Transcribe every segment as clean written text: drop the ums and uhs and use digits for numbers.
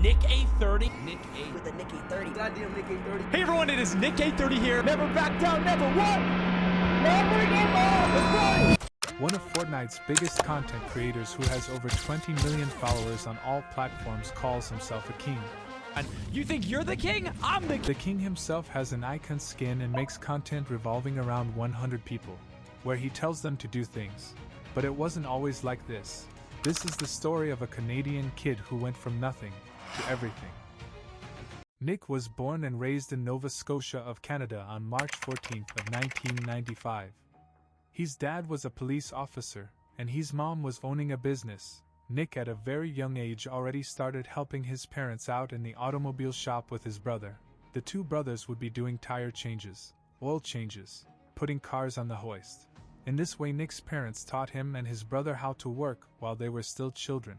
Nick A30. Nick A. With a Nick A30. Goddamn Nick A30. Hey everyone, it is Nick A30 here. Never back down, never what? Never give up. Let's go. One of Fortnite's biggest content creators who has over 20 million followers on all platforms calls himself a king. And you think you're the king? I'm the king. The king himself has an icon skin and makes content revolving around 100 people, where he tells them to do things. But it wasn't always like this. This is the story of a Canadian kid who went from nothing to everything. Nick was born and raised in Nova Scotia of Canada on March 14th of 1995. His dad was a police officer, and his mom was owning a business. Nick at a very young age already started helping his parents out in the automobile shop with his brother. The two brothers would be doing tire changes, oil changes, putting cars on the hoist. In this way Nick's parents taught him and his brother how to work while they were still children.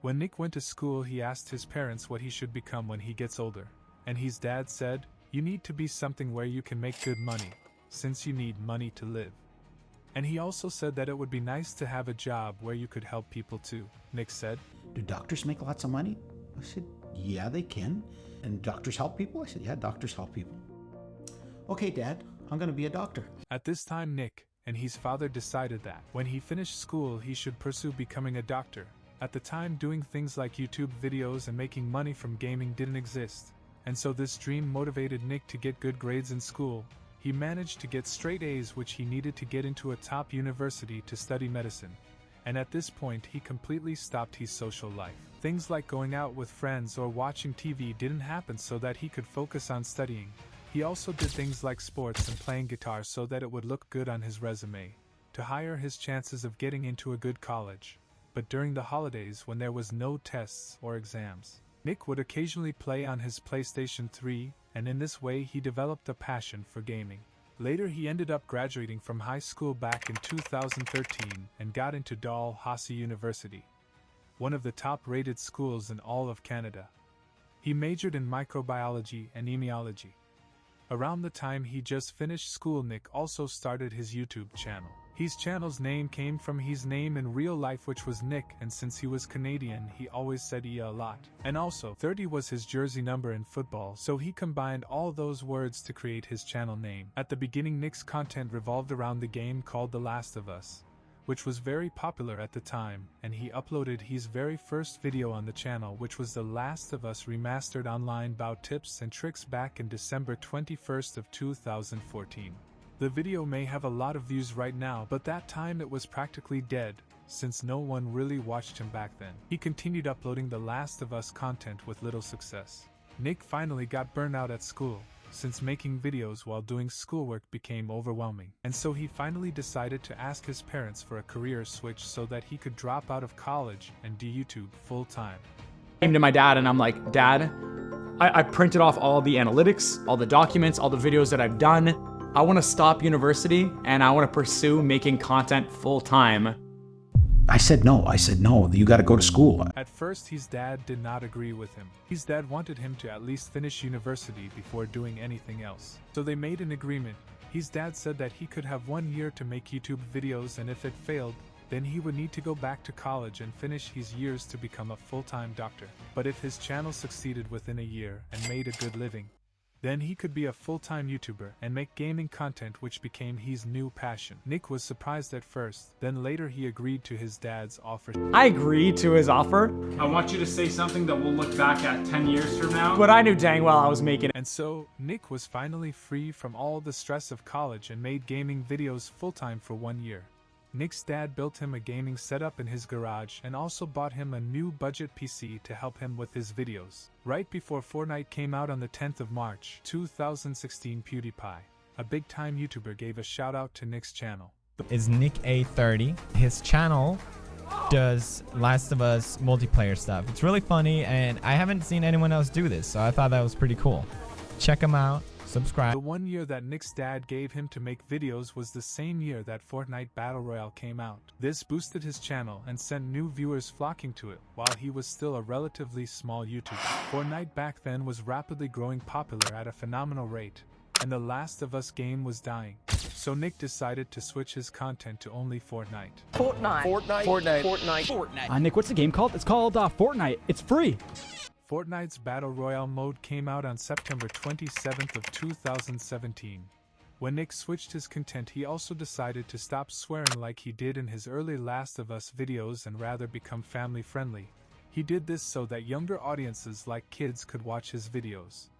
When Nick went to school he asked his parents what he should become when he gets older, and his dad said, "You need to be something where you can make good money, since you need money to live." And he also said that it would be nice to have a job where you could help people too. Nick said, "Do doctors make lots of money?" I said, "Yeah, they can." "And doctors help people?" I said, "Yeah, doctors help people." "Okay, Dad, I'm going to be a doctor." At this time Nick and his father decided that when he finished school he should pursue becoming a doctor. At the time doing things like YouTube videos and making money from gaming didn't exist, and so this dream motivated Nick to get good grades in school. He managed to get straight A's which he needed to get into a top university to study medicine, and at this point he completely stopped his social life. Things like going out with friends or watching TV didn't happen so that he could focus on studying. He also did things like sports and playing guitar so that it would look good on his resume, to higher his chances of getting into a good college. But during the holidays when there was no tests or exams, Nick would occasionally play on his PlayStation 3, and in this way he developed a passion for gaming. Later he ended up graduating from high school back in 2013 and got into Dalhousie University, one of the top-rated schools in all of Canada. He majored in microbiology and immunology. Around the time he just finished school Nick also started his YouTube channel. His channel's name came from his name in real life which was Nick, and since he was Canadian he always said "yeah" a lot. And also 30 was his jersey number in football, so he combined all those words to create his channel name. At the beginning Nick's content revolved around the game called The Last of Us, which was very popular at the time, and he uploaded his very first video on the channel which was The Last of Us Remastered online about tips and tricks back in December 21st of 2014. The video may have a lot of views right now, but that time it was practically dead, since no one really watched him back then. He continued uploading The Last of Us content with little success. Nick finally got burnt out at school, since making videos while doing schoolwork became overwhelming, and so he finally decided to ask his parents for a career switch so that he could drop out of college and do YouTube full-time. I came to my dad and I'm like, "Dad, I printed off all the analytics, all the documents, all the videos that I've done. I want to stop university and I want to pursue making content full-time." I said, no, you got to go to school. At first his dad did not agree with him. His dad wanted him to at least finish university before doing anything else. So they made an agreement. His dad said that he could have 1 year to make YouTube videos, and if it failed, then he would need to go back to college and finish his years to become a full-time doctor. But if his channel succeeded within a year and made a good living, then he could be a full-time YouTuber and make gaming content, which became his new passion. Nick was surprised at first, then later he agreed to his dad's offer. I agreed to his offer. I want you to say something that we'll look back at 10 years from now. But I knew dang well I was making it. And so, Nick was finally free from all the stress of college and made gaming videos full-time for 1 year. Nick's dad built him a gaming setup in his garage and also bought him a new budget PC to help him with his videos. Right before Fortnite came out on the 10th of March, 2016, PewDiePie, a big-time YouTuber, gave a shout-out to Nick's channel. Is Nick A30. His channel does Last of Us multiplayer stuff. It's really funny, and I haven't seen anyone else do this, so I thought that was pretty cool. Check him out. Subscribe. The 1 year that Nick's dad gave him to make videos was the same year that Fortnite Battle Royale came out. This boosted his channel and sent new viewers flocking to it, while he was still a relatively small YouTuber. Fortnite back then was rapidly growing popular at a phenomenal rate, and The Last of Us game was dying. So Nick decided to switch his content to only Fortnite. Fortnite. Fortnite. Fortnite. Fortnite. Fortnite. Nick, what's the game called? It's called Fortnite. It's free. Fortnite's Battle Royale mode came out on September 27th of 2017. When Nick switched his content, he also decided to stop swearing like he did in his early Last of Us videos and rather become family friendly. He did this so that younger audiences like kids could watch his videos.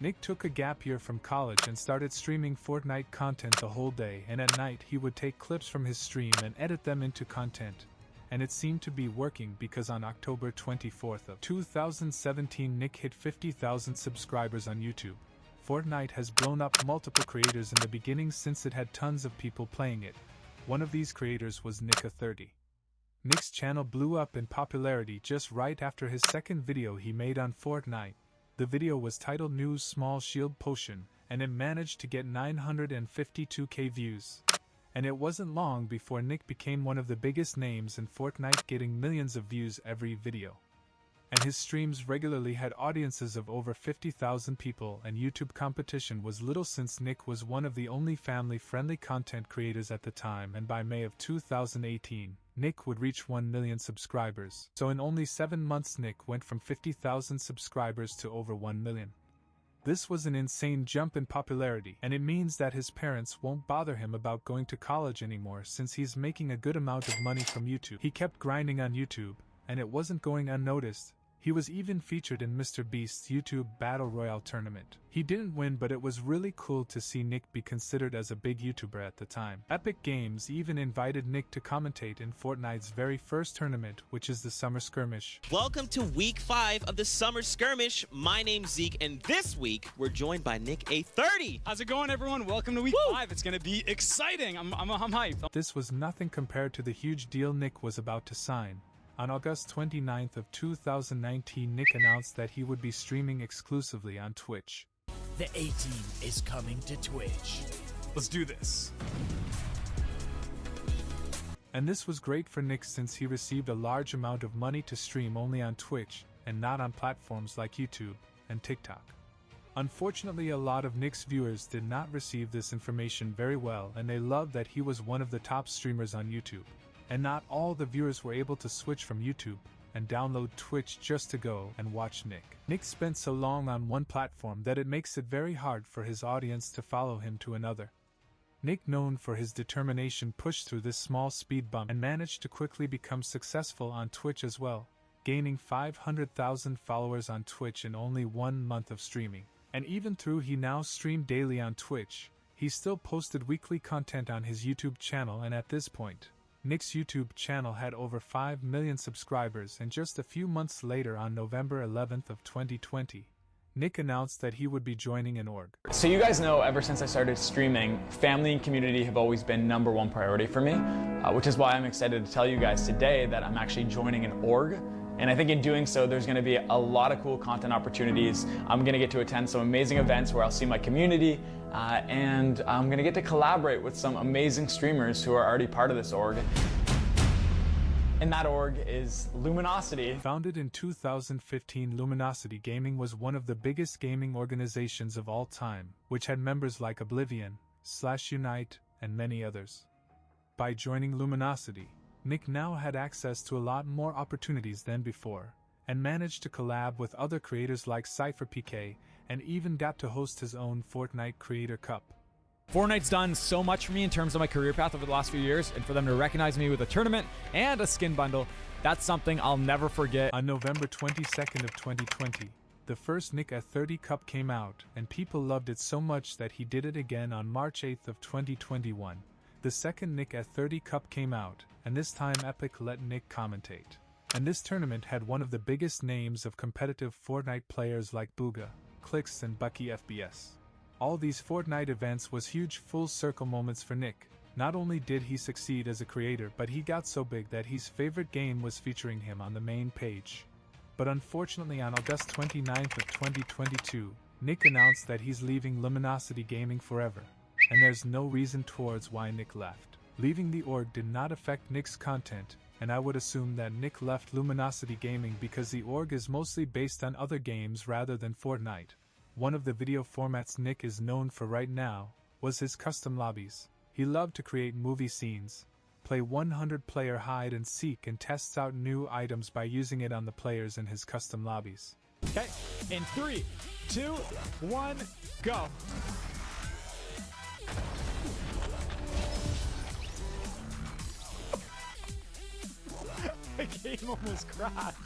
Nick took a gap year from college and started streaming Fortnite content the whole day, and at night he would take clips from his stream and edit them into content. And it seemed to be working because on October 24th of 2017 Nick hit 50,000 subscribers on YouTube. Fortnite has blown up multiple creators in the beginning since it had tons of people playing it. One of these creators was Nika30. Nick's channel blew up in popularity just right after his second video he made on Fortnite. The video was titled New Small Shield Potion, and it managed to get 952k views. And it wasn't long before Nick became one of the biggest names in Fortnite, getting millions of views every video. And his streams regularly had audiences of over 50,000 people, and YouTube competition was little since Nick was one of the only family-friendly content creators at the time, and by May of 2018, Nick would reach 1 million subscribers. So in only 7 months Nick went from 50,000 subscribers to over 1 million. This was an insane jump in popularity, and it means that his parents won't bother him about going to college anymore since he's making a good amount of money from YouTube. He kept grinding on YouTube, and it wasn't going unnoticed. He was even featured in Mr. Beast's YouTube Battle Royale tournament. He didn't win, but it was really cool to see Nick be considered as a big YouTuber at the time. Epic Games even invited Nick to commentate in Fortnite's very first tournament, which is the Summer Skirmish. Welcome to week 5 of the Summer Skirmish. My name's Zeke, and this week we're joined by Nick A30. How's it going, everyone? Welcome to week 5. It's going to be exciting. I'm hyped. This was nothing compared to the huge deal Nick was about to sign. On August 29th of 2019, Nick announced that he would be streaming exclusively on Twitch. The A-Team is coming to Twitch. Let's do this. And this was great for Nick since he received a large amount of money to stream only on Twitch and not on platforms like YouTube and TikTok. Unfortunately, a lot of Nick's viewers did not receive this information very well, and they loved that he was one of the top streamers on YouTube. And not all the viewers were able to switch from YouTube and download Twitch just to go and watch Nick. Nick spent so long on one platform that it makes it very hard for his audience to follow him to another. Nick, known for his determination, pushed through this small speed bump and managed to quickly become successful on Twitch as well, gaining 500,000 followers on Twitch in only 1 month of streaming. And even though he now streamed daily on Twitch, he still posted weekly content on his YouTube channel, and at this point, Nick's YouTube channel had over 5 million subscribers, and just a few months later, on November 11th of 2020, Nick announced that he would be joining an org. So you guys know, ever since I started streaming, family and community have always been #1 priority for me, which is why I'm excited to tell you guys today that I'm actually joining an org. And I think in doing so, there's going to be a lot of cool content opportunities. I'm going to get to attend some amazing events where I'll see my community, and I'm going to get to collaborate with some amazing streamers who are already part of this org. And that org is Luminosity. Founded in 2015, Luminosity Gaming was one of the biggest gaming organizations of all time, which had members like Oblivion, /Unite, and many others. By joining Luminosity, Nick now had access to a lot more opportunities than before, and managed to collab with other creators like CypherPK, and even got to host his own Fortnite Creator Cup. Fortnite's done so much for me in terms of my career path over the last few years, and for them to recognize me with a tournament and a skin bundle, that's something I'll never forget. On November 22nd of 2020, the first Nick A30 Cup came out, and people loved it so much that he did it again on March 8th of 2021. The second Nick A30 Cup came out, and this time Epic let Nick commentate. And this tournament had one of the biggest names of competitive Fortnite players like Booga, Clix, and Bucky FBS. All these Fortnite events was huge full circle moments for Nick. Not only did he succeed as a creator, but he got so big that his favorite game was featuring him on the main page. But unfortunately, on August 29th of 2022, Nick announced that he's leaving Luminosity Gaming forever. And there's no reason towards why Nick left. Leaving the org did not affect Nick's content, and I would assume that Nick left Luminosity Gaming because the org is mostly based on other games rather than Fortnite. One of the video formats Nick is known for right now was his custom lobbies. He loved to create movie scenes, play 100-player hide and seek, and tests out new items by using it on the players in his custom lobbies. Okay, in 3, 2, 1, go. The game almost crashed.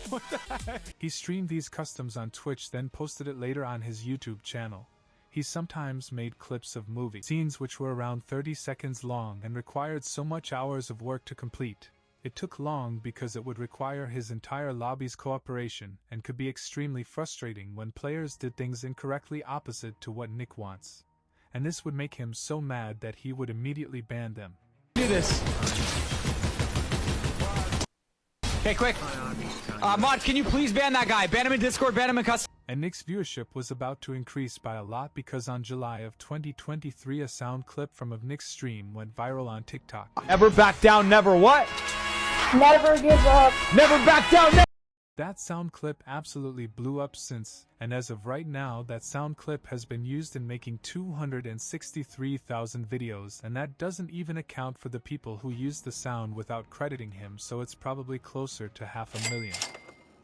What the heck? He streamed these customs on Twitch, then posted it later on his YouTube channel. He sometimes made clips of movie scenes which were around 30 seconds long and required so much hours of work to complete. It took long because it would require his entire lobby's cooperation and could be extremely frustrating when players did things incorrectly opposite to what Nick wants. And this would make him so mad that he would immediately ban them. Do this. Okay, quick. Mod, can you please ban that guy? Ban him in Discord, ban him in custom. And Nick's viewership was about to increase by a lot because on July of 2023 a sound clip from Nick's stream went viral on TikTok. Never back down, never what? Never give up. Never back down, never. That sound clip absolutely blew up since, and as of right now that sound clip has been used in making 263,000 videos, and that doesn't even account for the people who used the sound without crediting him, so it's probably closer to 500,000.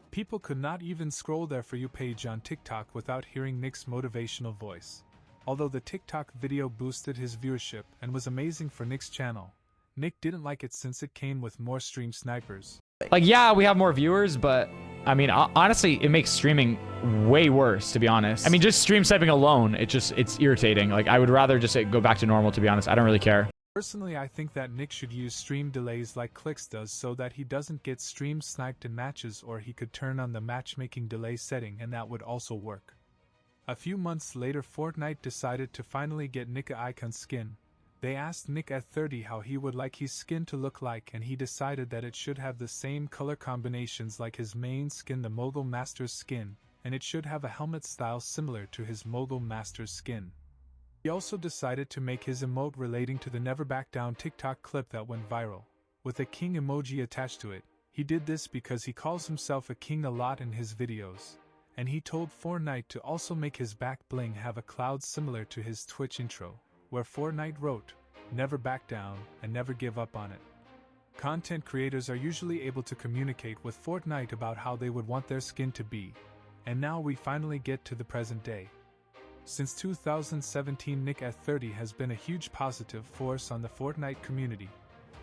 People could not even scroll their For You page on TikTok without hearing Nick's motivational voice. Although the TikTok video boosted his viewership and was amazing for Nick's channel, Nick didn't like it since it came with more stream snipers. Like, yeah, we have more viewers, but I mean, honestly, it makes streaming way worse, to be honest. I mean, just stream sniping alone, it's irritating. Like, I would rather just go back to normal, to be honest. I don't really care. Personally, I think that Nick should use stream delays like Clicks does so that he doesn't get stream sniped in matches, or he could turn on the matchmaking delay setting and that would also work. A few months later, Fortnite decided to finally get Nick a icon skin. They asked Nick at 30 how he would like his skin to look like, and he decided that it should have the same color combinations like his main skin, the Mogul Master's skin, and it should have a helmet style similar to his Mogul Master's skin. He also decided to make his emote relating to the Never Back Down TikTok clip that went viral, with a king emoji attached to it. He did this because he calls himself a king a lot in his videos, and he told Fortnite to also make his back bling have a cloud similar to his Twitch intro, where Fortnite wrote, "Never back down and never give up on it." Content creators are usually able to communicate with Fortnite about how they would want their skin to be, and now we finally get to the present day. Since 2017, Nick at 30 has been a huge positive force on the Fortnite community,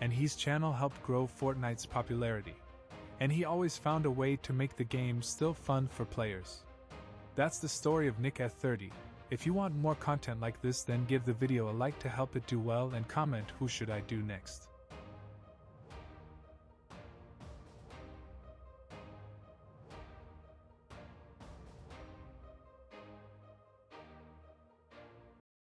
and his channel helped grow Fortnite's popularity. And he always found a way to make the game still fun for players. That's the story of Nick at 30. If you want more content like this, then give the video a like to help it do well and comment who should I do next.